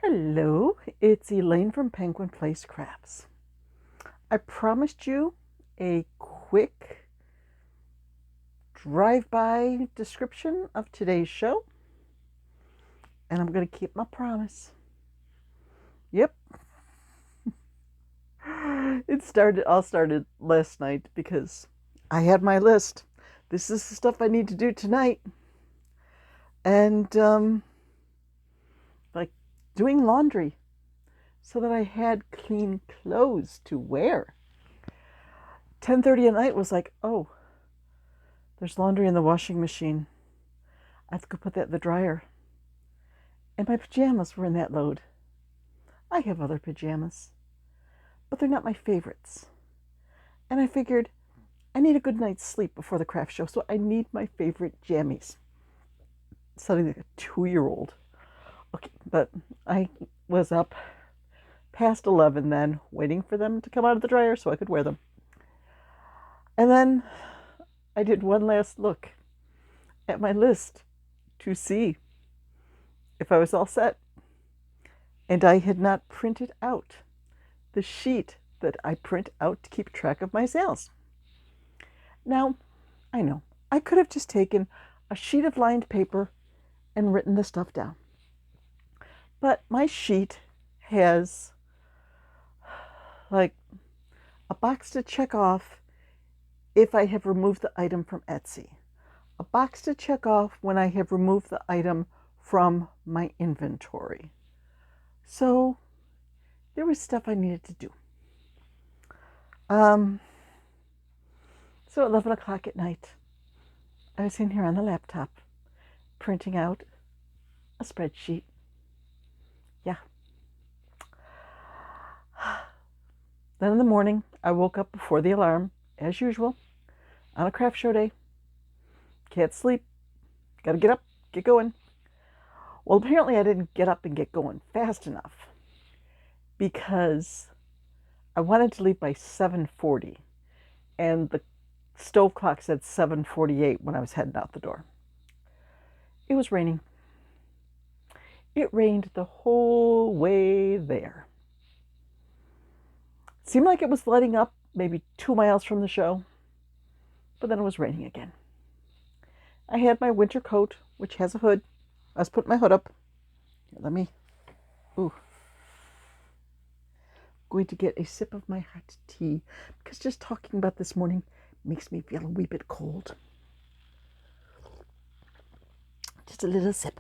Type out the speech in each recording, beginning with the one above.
Hello, it's Elaine from Penguin Place Crafts. I promised you a quick drive-by description of today's show, and I'm going to keep my promise. Yep. All started last night because I had my list. This is the stuff I need to do tonight. And like doing laundry so that I had clean clothes to wear. 10:30 at night was like, oh, there's laundry in the washing machine. I have to go put that in the dryer. And my pajamas were in that load. I have other pajamas, but they're not my favorites. And I figured I need a good night's sleep before the craft show, so I need my favorite jammies. Sounding like a 2-year-old. Okay, but I was up past 11 then, waiting for them to come out of the dryer so I could wear them. And then I did one last look at my list to see if I was all set. And I had not printed out the sheet that I print out to keep track of my sales. Now, I know, I could have just taken a sheet of lined paper and written the stuff down. But my sheet has like a box to check off if I have removed the item from Etsy, a box to check off when I have removed the item from my inventory. So there was stuff I needed to do. So at 11 o'clock at night, I was in here on the laptop printing out a spreadsheet. Yeah. Then in the morning, I woke up before the alarm, as usual, on a craft show day. Can't sleep. Gotta get up, get going. Well, apparently I didn't get up and get going fast enough because I wanted to leave by 7:40, and the stove clock said 7:48 when I was heading out the door. It was raining. It rained the whole way there. It seemed like it was letting up maybe 2 miles from the show, but then it was raining again. I had my winter coat, which has a hood. I was putting my hood up. Here, let me, going to get a sip of my hot tea because just talking about this morning makes me feel a wee bit cold. Just a little sip.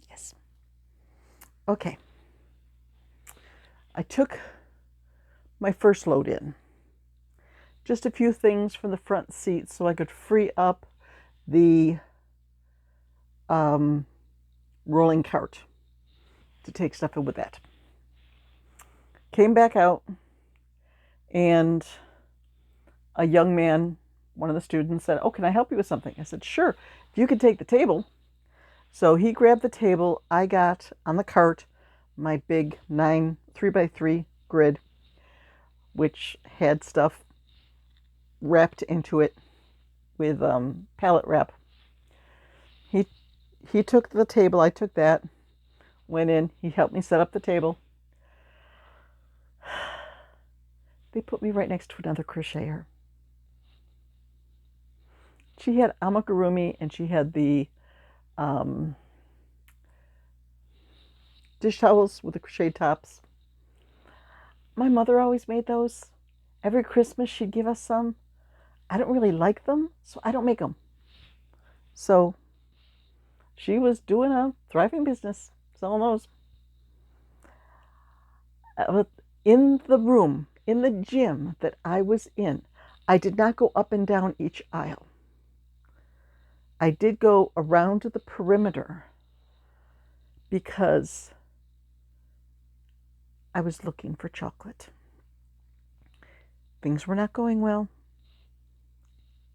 Yes. Okay. I took my first load in. Just a few things from the front seat so I could free up the rolling cart to take stuff in with that. Came back out, and a young man, one of the students, said, oh, can I help you with something? I said, sure, if you could take the table. So he grabbed the table. I got on the cart my big 3x3 grid, which had stuff wrapped into it with pallet wrap. He took the table, I took that, went in, he helped me set up the table. They put me right next to another crocheter. She had amigurumi and she had the dish towels with the crochet tops. My mother always made those. Every Christmas she'd give us some. I don't really like them, so I don't make them. So she was doing a thriving business, selling those. In the room, in the gym that I was in, I did not go up and down each aisle. I did go around to the perimeter because I was looking for chocolate. Things were not going well,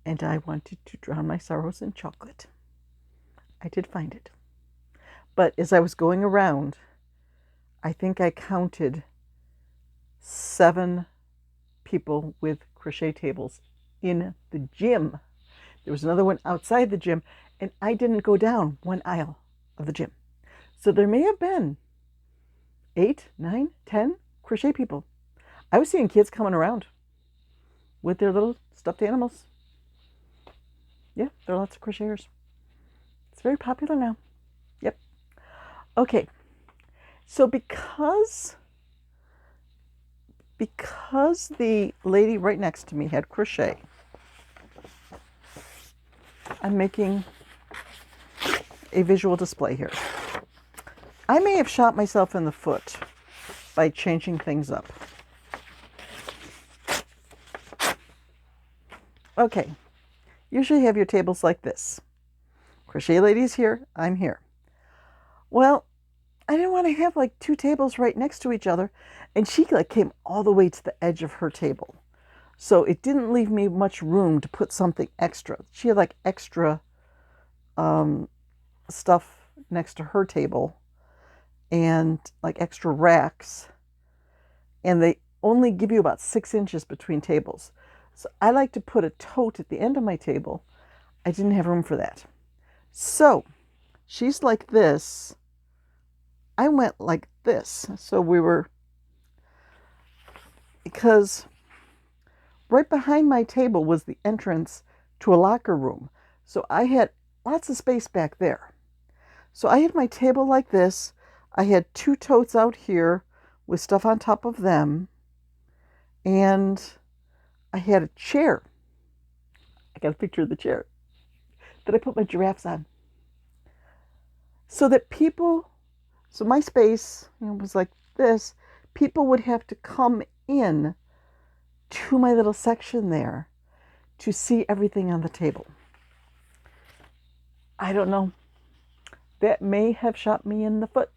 and I wanted to drown my sorrows in chocolate. I did find it. But as I was going around, I think I counted 7 people with crochet tables in the gym. There was another one outside the gym, and I didn't go down one aisle of the gym. So there may have been 8, 9, 10 crochet people. I was seeing kids coming around with their little stuffed animals. Yeah, there are lots of crocheters. It's very popular now. Yep. Okay. So because the lady right next to me had crochet, I'm making a visual display here. I may have shot myself in the foot by changing things up. Okay, usually you have your tables like this. Crochet lady's here, I'm here. Well, I didn't want to have like two tables right next to each other, and she like came all the way to the edge of her table. So it didn't leave me much room to put something extra. She had like extra stuff next to her table and like extra racks, and they only give you about 6 inches between tables. So I like to put a tote at the end of my table. I didn't have room for that. So she's like this. I went like this. So we were, because right behind my table was the entrance to a locker room. So I had lots of space back there. So I had my table like this. I had 2 totes out here with stuff on top of them. And I had a chair. I got a picture of the chair that I put my giraffes on. So that people, so my space, was like this. People would have to come in to my little section there to see everything on the table. I don't know. That may have shot me in the foot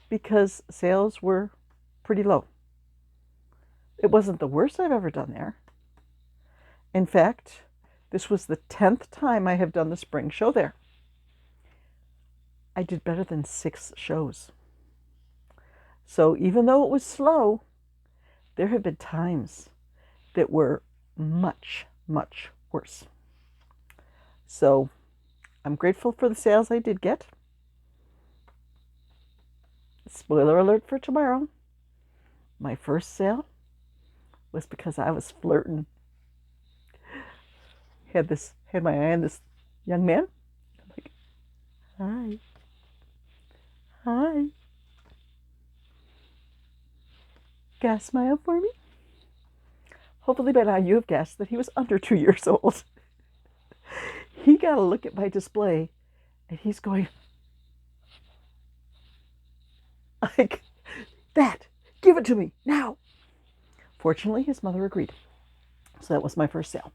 because sales were pretty low. It wasn't the worst I've ever done there. In fact, this was the 10th time I have done the spring show there. I did better than 6 shows. So even though it was slow, there have been times that were much, much worse. So I'm grateful for the sales I did get. Spoiler alert for tomorrow. My first sale was because I was flirting. Had my eye on this young man. I'm like, hi. Hi. Got a smile for me? Hopefully by now you have guessed that he was under 2 years old. He got a look at my display and he's going, like, that, give it to me now. Fortunately, his mother agreed. So that was my first sale.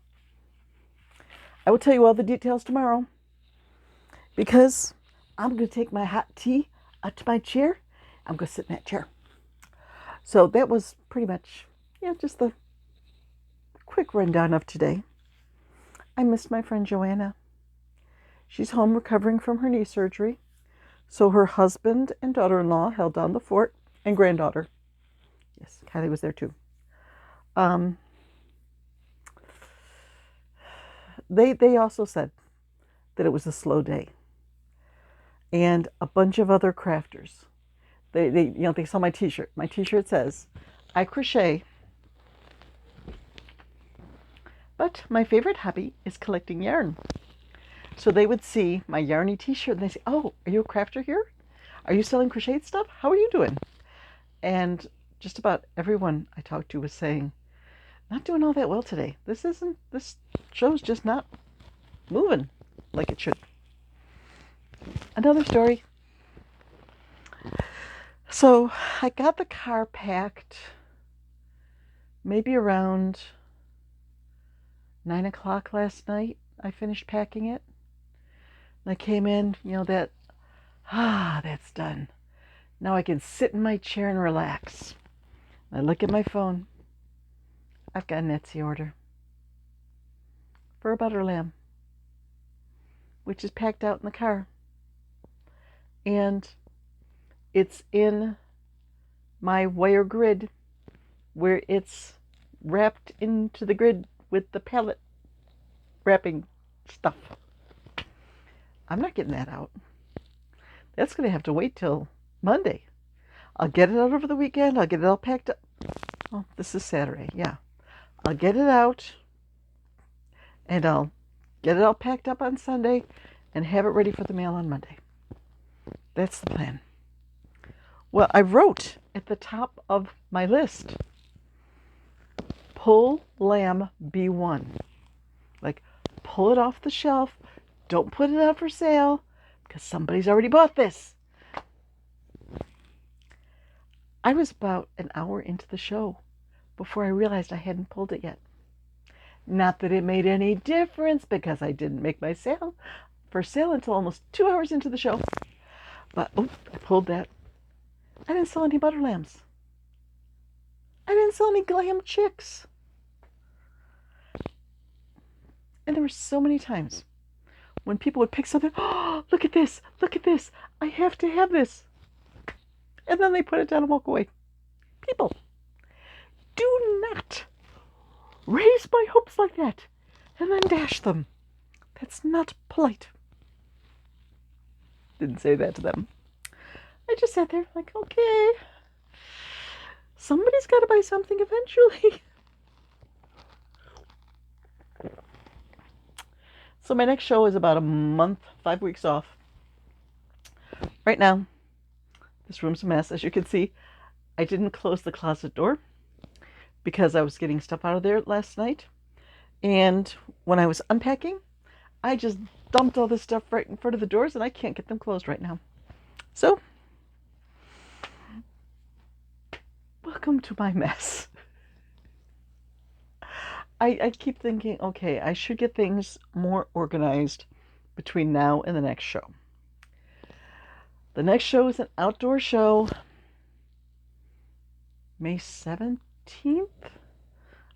I will tell you all the details tomorrow because I'm going to take my hot tea up to my chair. I'm going to sit in that chair. So that was pretty much, just the quick rundown of today. I missed my friend Joanna. She's home recovering from her knee surgery. So her husband and daughter-in-law held down the fort, and granddaughter. Yes, Kylie was there too. They also said that it was a slow day. And a bunch of other crafters. They saw my t-shirt. My t-shirt says, I crochet, but my favorite hobby is collecting yarn. So they would see my yarny t-shirt and they say, oh, are you a crafter here? Are you selling crocheted stuff? How are you doing? And just about everyone I talked to was saying, not doing all that well today. This show's just not moving like it should. Another story. So I got the car packed maybe around 9 o'clock last night. I finished packing it. And I came in, that's done. Now I can sit in my chair and relax. I look at my phone. I've got an Etsy order for a butter lamb, which is packed out in the car. And it's in my wire grid where it's wrapped into the grid with the pallet wrapping stuff. I'm not getting that out. That's going to have to wait till Monday. I'll get it out over the weekend. I'll get it all packed up. Oh, this is Saturday. Yeah. I'll get it out and I'll get it all packed up on Sunday and have it ready for the mail on Monday. That's the plan. Well, I wrote at the top of my list, pull lamb B1. Like, pull it off the shelf. Don't put it out for sale because somebody's already bought this. I was about an hour into the show before I realized I hadn't pulled it yet. Not that it made any difference because I didn't make my sale for sale until almost 2 hours into the show. But, I pulled that. I didn't sell any butter lambs. I didn't sell any Glam Chicks. And there were so many times when people would pick something, oh, look at this, I have to have this. And then they put it down and walk away. People, do not raise my hopes like that and then dash them. That's not polite. Didn't say that to them. I just sat there like, okay, somebody's got to buy something eventually. So my next show is about a month, 5 weeks off. Right now, this room's a mess. As you can see, I didn't close the closet door because I was getting stuff out of there last night. And when I was unpacking, I just dumped all this stuff right in front of the doors and I can't get them closed right now. So, welcome to my mess. I keep thinking, okay, I should get things more organized between now and the next show. The next show is an outdoor show, May 17th.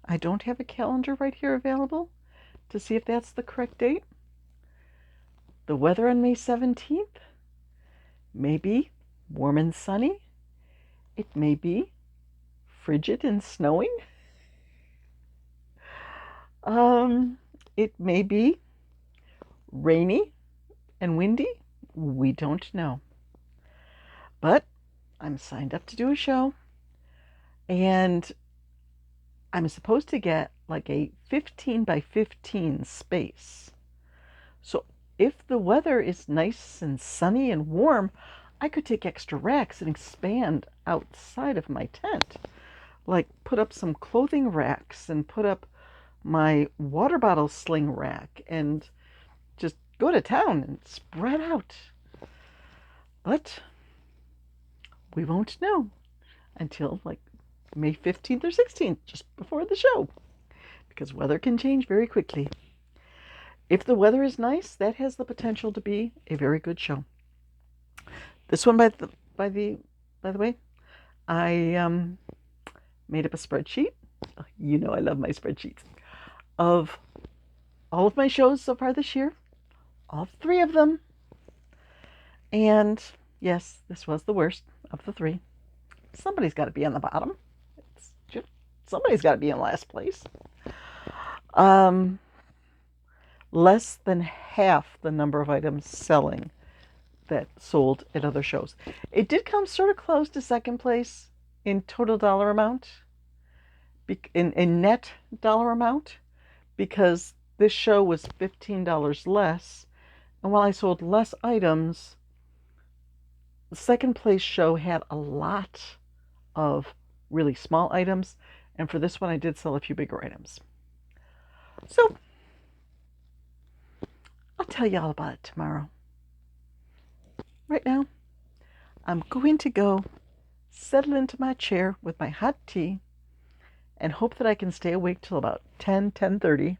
I don't have a calendar right here available to see if that's the correct date. The weather on May 17th may be warm and sunny. It may be frigid and snowing. It may be rainy and windy. We don't know. But I'm signed up to do a show. And I'm supposed to get like a 15 by 15 space. So if the weather is nice and sunny and warm, I could take extra racks and expand outside of my tent. Like put up some clothing racks and put up my water bottle sling rack and just go to town and spread out. But we won't know until like May 15th or 16th, just before the show, because weather can change very quickly. If the weather is nice, that has the potential to be a very good show. This one, by the way, I made up a spreadsheet. You know I love my spreadsheets. Of all of my shows so far this year, all 3 of them. And yes, this was the worst of the 3. Somebody's got to be on the bottom. Somebody's got to be in last place. Less than half the number of items selling that sold at other shows. It did come sort of close to second place in total dollar amount, in net dollar amount, because this show was $15 less. And while I sold less items, the second place show had a lot of really small items. And for this one, I did sell a few bigger items. So, I'll tell you all about it tomorrow. Right now, I'm going to go settle into my chair with my hot tea and hope that I can stay awake till about 10:30.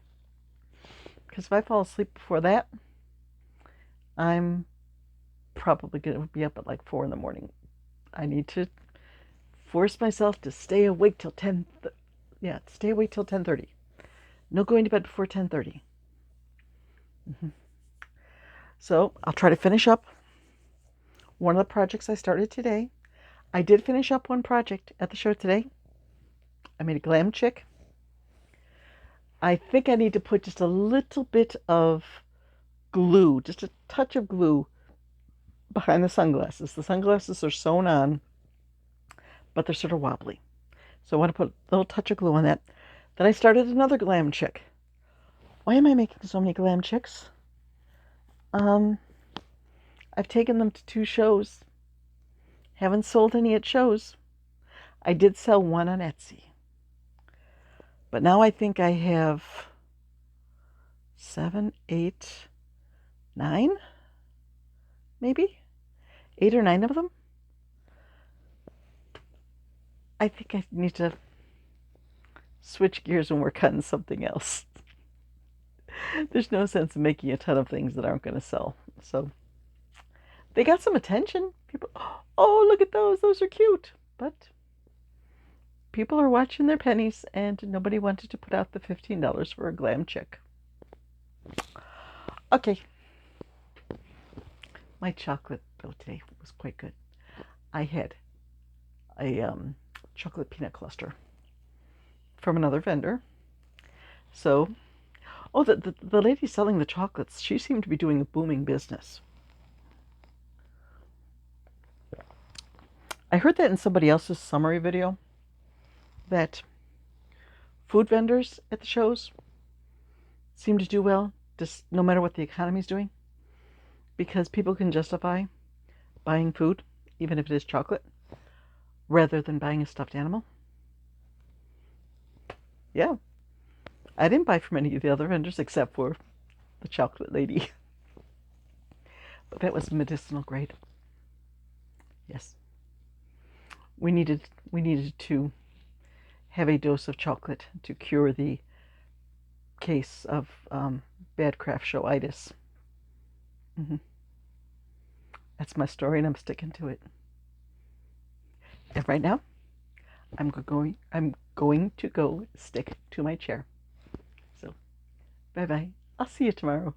Because if I fall asleep before that, I'm probably going to be up at like 4 in the morning. I need to force myself to stay awake till 10:30. No going to bed before 10:30. So I'll try to finish up one of the projects I started today. I did finish up one project at the show today. I made a glam chick. I think I need to put just a little bit of glue, just a touch of glue behind the sunglasses. The sunglasses are sewn on but they're sort of wobbly. So I want to put a little touch of glue on that. Then I started another Glam Chick. Why am I making so many Glam Chicks? I've taken them to 2 shows. Haven't sold any at shows. I did sell one on Etsy. But now I think I have 7, 8, 9, maybe? 8 or 9 of them. I think I need to switch gears and work on something else. There's no sense in making a ton of things that aren't going to sell. So they got some attention. People, oh, look at those. Those are cute. But people are watching their pennies, and nobody wanted to put out the $15 for a Glam Chick. Okay. My chocolate, though, today was quite good. I had a chocolate peanut cluster from another vendor. So, oh, the lady selling the chocolates, she seemed to be doing a booming business. I heard that in somebody else's summary video, that food vendors at the shows seem to do well, just no matter what the economy's doing, because people can justify buying food, even if it is chocolate, rather than buying a stuffed animal. Yeah. I didn't buy from any of the other vendors except for the chocolate lady. But that was medicinal grade. Yes. We needed to have a dose of chocolate to cure the case of bad craft show-itis. That's my story, and I'm sticking to it. And right now, I'm going to go stick to my chair. So, bye-bye. I'll see you tomorrow.